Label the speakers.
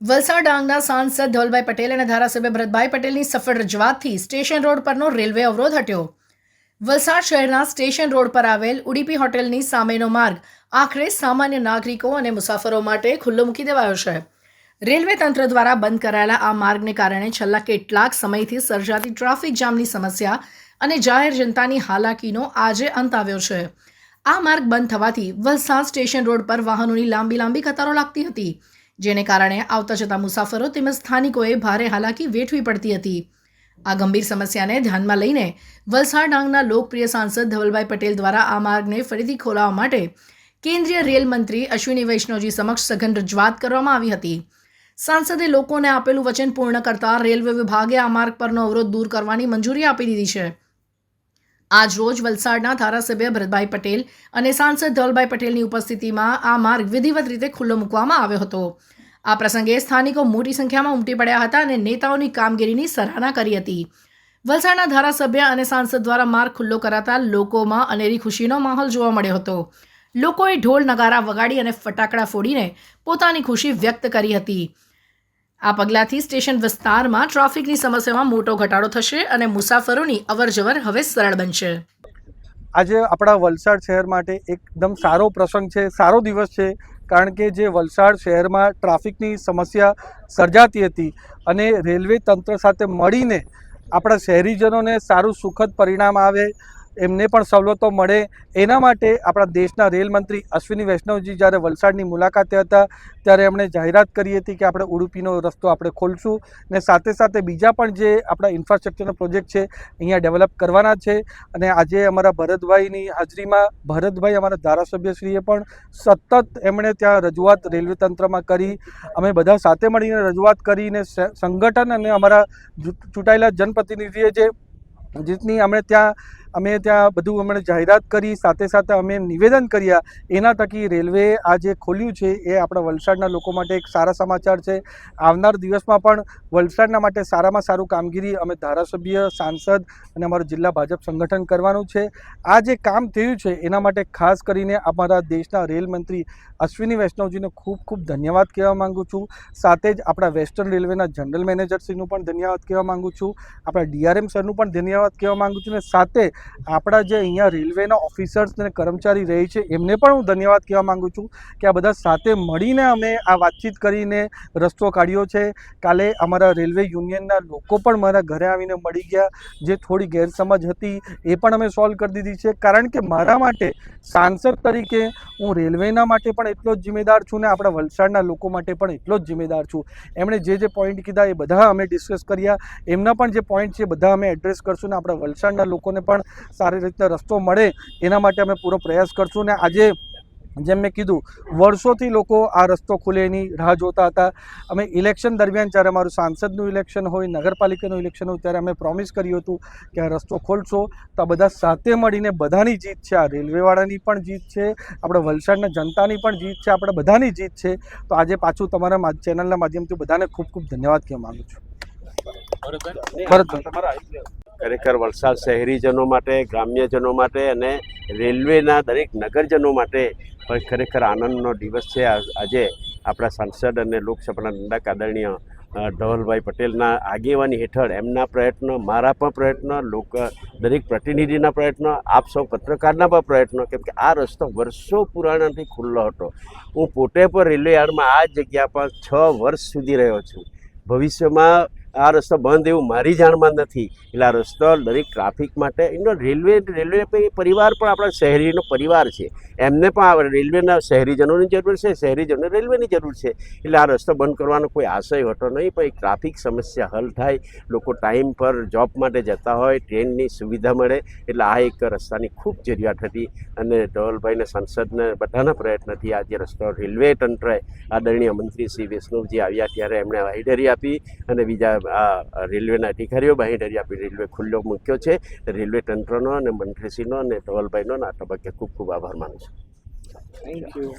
Speaker 1: વલસાડ ડાંગના સાંસદ ધવલભાઈ પટેલ અને ધારાસભ્ય ભરતભાઈ પટેલની સફળ રજૂઆતથી સ્ટેશન રોડ પરનો રેલવે અવરોધ હટ્યો. વલસાડ શહેરના સ્ટેશન રોડ પર આવેલ ઉડીપી હોટેલની સામેનો માર્ગ આખરે સામાન્ય નાગરિકો અને મુસાફરો માટે ખુલ્લો મૂકી દેવાયો છે. રેલવે તંત્ર દ્વારા બંધ કરાયેલા આ માર્ગને કારણે છેલ્લા કેટલાક સમયથી સર્જાતી ટ્રાફિક જામની સમસ્યા અને જાહેર જનતાની હાલાકીનો આજે અંત આવ્યો છે. આ માર્ગ બંધ થવાથી વલસાડ સ્ટેશન રોડ પર વાહનોની લાંબી કતારો લાગતી હતી, જેને કારણે આવતા જતા મુસાફરો તેમજ સ્થાનિકોએ ભારે હાલાકી વેઠવી પડતી હતી. આ ગંભીર સમસ્યાને ધ્યાનમાં લઈને વલસાડ ડાંગના લોકપ્રિય સાંસદ ધવલભાઈ પટેલ દ્વારા આ માર્ગને ફરીથી ખોલાવવા માટે કેન્દ્રીય રેલ મંત્રી અશ્વિની વૈષ્ણવજી સમક્ષ સઘન રજૂઆત કરવામાં આવી હતી. સાંસદે લોકોને આપેલું વચન પૂર્ણ કરતા રેલવે વિભાગે આ માર્ગ પરનો અવરોધ દૂર કરવાની મંજૂરી આપી દીધી છે. આજ રોજ વલસાડના ધારાસભ્ય ભરતભાઈ પટેલ અને સાંસદ ધવલભાઈ પટેલની ઉપસ્થિતિમાં આ માર્ગ વિધિવત રીતે ખુલ્લો મૂકવામાં આવ્યો હતો. આ પ્રસંગે સ્થાનિકો મોટી સંખ્યામાં ઉમટી પડ્યા હતા અને નેતાઓની કામગીરીની સરાહના કરી હતી. વલસાડના ધારાસભ્ય અને સાંસદ દ્વારા માર્ગ ખુલ્લો કરાતા લોકોમાં અનેરી ખુશીનો માહોલ જોવા મળ્યો હતો. લોકોએ ઢોલ નગારા વગાડી અને ફટાકડા ફોડીને પોતાની ખુશી વ્યક્ત કરી હતી. આ પગલાંથી સ્ટેશન વિસ્તારમાં ટ્રાફિકની સમસ્યામાં મોટો ઘટાડો થશે અને મુસાફરોની અવરજવર હવે સરળ બનશે.
Speaker 2: આજે આપણા વલસાડ શહેર માટે એકદમ સારો પ્રસંગ છે, સારો દિવસ છે. કારણ કે જે વલસાડ શહેરમાં ટ્રાફિકની સમસ્યા સર્જાતી હતી અને રેલવે તંત્ર સાથે મળીને આપણા શહેરીજનોને સારું સુખદ પરિણામ આવે, એમને પણ સવલતો મળે, એના માટે આપણા દેશના રેલ મંત્રી અશ્વિની વૈષ્ણવજી જ્યારે વલસાડની મુલાકાતે હતા ત્યારે એમણે જાહેરાત કરી હતી કે આપણે ઉડુપીનો રસ્તો આપણે ખોલશું ને સાથે સાથે બીજા પણ જે આપણા ઇન્ફ્રાસ્ટ્રક્ચરનો પ્રોજેક્ટ છે અહીંયા ડેવલપ કરવાના છે. અને આજે અમારા ભરતભાઈની હાજરીમાં ભરતભાઈ અમારા ધારાસભ્યશ્રીએ પણ સતત એમણે ત્યાં રજૂઆત રેલવે તંત્રમાં કરી. અમે બધા સાથે મળીને રજૂઆત કરીને સંગઠન અને અમારા ચૂંટાયેલા જનપ્રતિનિધિએ જે જીતની અમે ત્યાં બધું અમને જાહેરાત કરી, સાથે સાથે અમે નિવેદન કર્યા, એના થકી રેલવે આ જે ખોલ્યું છે એ આપણા વલસાડના લોકો માટે એક સારા સમાચાર છે. આવનાર દિવસમાં પણ વલસાડના માટે સારામાં સારું કામગીરી અમે ધારાસભ્ય, સાંસદ અને અમારું જિલ્લા ભાજપ સંગઠન કરવાનું છે. આ જે કામ થયું છે એના માટે ખાસ કરીને અમારા દેશના રેલ મંત્રી અશ્વિની વૈષ્ણવજીને ખૂબ ધન્યવાદ કહેવા માગું છું. સાથે જ આપણા વેસ્ટર્ન રેલવેના જનરલ મેનેજરશ્રીનું પણ ધન્યવાદ કહેવા માગું છું, આપણા ડીઆરએમ સરનું પણ ધન્યવાદ કહેવા માગું છું. અને સાથે આપણા જે અહીંયા રેલવેના ઓફિસર્સ અને કર્મચારી રહે છે એમને પણ હું ધન્યવાદ કહેવા માગું છું કે આ બધા સાથે મળીને અમે આ વાતચીત કરીને રસ્તો કાઢ્યો છે. કાલે અમારા રેલવે યુનિયનના લોકો પણ મારા ઘરે આવીને મળી ગયા, જે થોડી ગેરસમજ હતી એ પણ અમે સોલ્વ કરી દીધી છે. કારણ કે મારા માટે સાંસદ તરીકે હું રેલવેના માટે પણ એટલો જ જિમ્મેદાર છું ને આપણા વલસાડના લોકો માટે પણ એટલો જ જિમ્મેદાર છું. એમણે જે પોઈન્ટ કીધા એ બધા અમે ડિસ્કસ કર્યા, એમના પણ જે પોઈન્ટ છે બધા અમે એડ્રેસ કરશું ને આપણા વલસાડના લોકોને પણ સારી રીતે રસ્તો મળે એના માટે અમે પૂરો પ્રયાસ કરશું. ને આજે જેમ મેં કીધું, વર્ષોથી લોકો આ રસ્તો ખુલે એની રાહ જોતા હતા. અમે ઇલેક્શન દરમિયાન જ્યારે અમારું સાંસદનું ઇલેક્શન હોય, નગરપાલિકાનું ઇલેક્શન હોય, ત્યારે અમે પ્રોમિસ કર્યું હતું કે આ રસ્તો ખોલશો. તો આ બધા સાથે મળીને બધાની જીત છે, આ રેલવેવાળાની પણ જીત છે, આપણે વલસાડના જનતાની પણ જીત છે, આપણે બધાની જીત છે. તો આજે પાછું તમારા ચેનલના માધ્યમથી બધાને ખૂબ ધન્યવાદ કહેવા માગું છું.
Speaker 3: ખરેખર વલસાડ શહેરીજનો માટે, ગ્રામ્યજનો માટે અને રેલવેના દરેક નગરજનો માટે ખરેખર આનંદનો દિવસ છે. આજે આપણા સાંસદ અને લોકસભાના દંડક આદરણીય ધવલભાઈ પટેલના આગેવાની હેઠળ એમના પ્રયત્ન, મારા પણ પ્રયત્ન, દરેક પ્રતિનિધિના પ્રયત્ન, આપ સૌ પત્રકારના પણ પ્રયત્નો, કેમ કે આ રસ્તો વર્ષો પુરાણાથી ખુલ્લો હતો. હું પોતે પણ રેલવે યાર્ડમાં આ જગ્યા પર 6 વર્ષ સુધી રહ્યો છું. ભવિષ્યમાં આ રસ્તો બંધ એવું મારી જાણમાં નથી. એટલે આ રસ્તો દરેક ટ્રાફિક માટે એનો રેલવે પરિવાર પણ આપણા શહેરીનો પરિવાર છે, એમને પણ રેલવેના શહેરીજનોની જરૂર છે, શહેરીજનોને રેલવેની જરૂર છે. એટલે આ રસ્તો બંધ કરવાનો કોઈ આશય હતો નહીં, પણ એક ટ્રાફિક સમસ્યા હલ થાય, લોકો ટાઈમ પર જોબ માટે જતા હોય, ટ્રેનની સુવિધા મળે, એટલે આ એક રસ્તાની ખૂબ જરૂરિયાત હતી. અને ધવલભાઈને સાંસદને બધાના પ્રયત્નથી આજે રસ્તો રેલવે તંત્રએ આદરણીય મંત્રી શ્રી વૈષ્ણવજી આવ્યા ત્યારે એમણે બાંહેધરી આપી અને બીજા આ રેલવેના અધિકારીઓ બાંહેધરી આપી રેલવે ખુલ્લો મૂક્યો છે. રેલવે તંત્રનો અને મંત્રીશ્રીનો અને ધવલભાઈનો આ તબક્કે ખૂબ આભાર માનું છું.
Speaker 2: Thank you.